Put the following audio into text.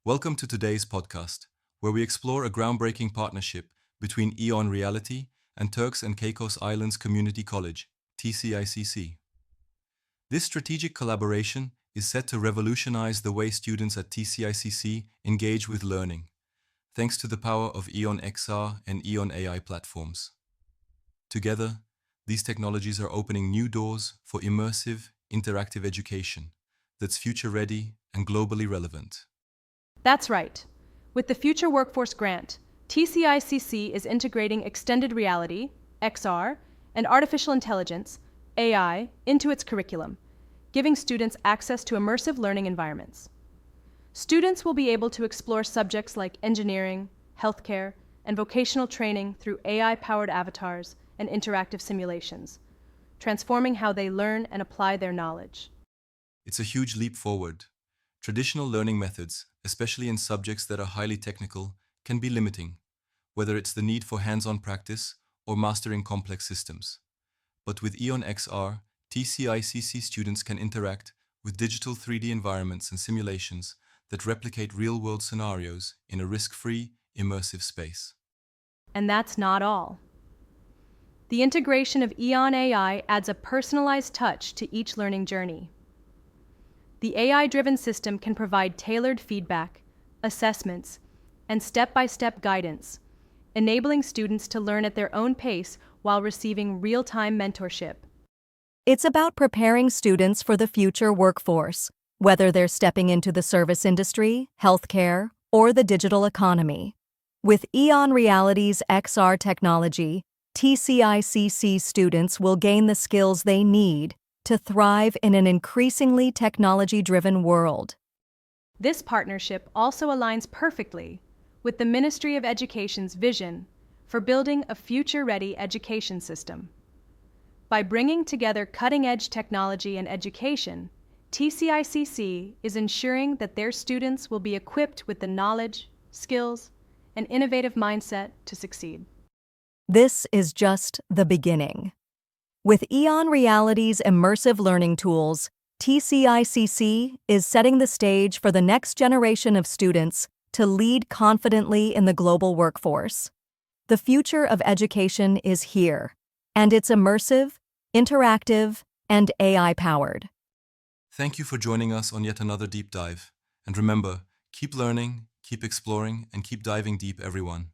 Welcome to today's podcast, where we explore a groundbreaking partnership between EON Reality and Turks and Caicos Islands Community College, TCICC. This strategic collaboration is set to revolutionize the way students at TCICC engage with learning, thanks to the power of EON-XR and EON AI platforms. Together, these technologies are opening new doors for immersive, interactive education that's future-ready and globally relevant. That's right. With the Future Workforce Grant, TCICC is integrating extended reality, XR, and artificial intelligence, AI, into its curriculum, giving students access to immersive learning environments. Students will be able to explore subjects like engineering, healthcare, and vocational training through AI-powered avatars and interactive simulations, transforming how they learn and apply their knowledge. It's a huge leap forward. Traditional learning methods, especially in subjects that are highly technical, can be limiting, whether it's the need for hands-on practice or mastering complex systems. But with EON-XR, TCICC students can interact with digital 3D environments and simulations that replicate real-world scenarios in a risk-free, immersive space. And that's not all. The integration of EON AI adds a personalized touch to each learning journey. The AI-driven system can provide tailored feedback, assessments, and step-by-step guidance, enabling students to learn at their own pace while receiving real-time mentorship. It's about preparing students for the future workforce, whether they're stepping into the service industry, healthcare, or the digital economy. With EON Reality's XR technology, TCICC students will gain the skills they need to thrive in an increasingly technology-driven world. This partnership also aligns perfectly with the Ministry of Education's vision for building a future-ready education system. By bringing together cutting-edge technology and education, TCICC is ensuring that their students will be equipped with the knowledge, skills, and innovative mindset to succeed. This is just the beginning. With EON Reality's immersive learning tools, TCICC is setting the stage for the next generation of students to lead confidently in the global workforce. The future of education is here, and it's immersive, interactive, and AI-powered. Thank you for joining us on yet another deep dive. And remember, keep learning, keep exploring, and keep diving deep, everyone.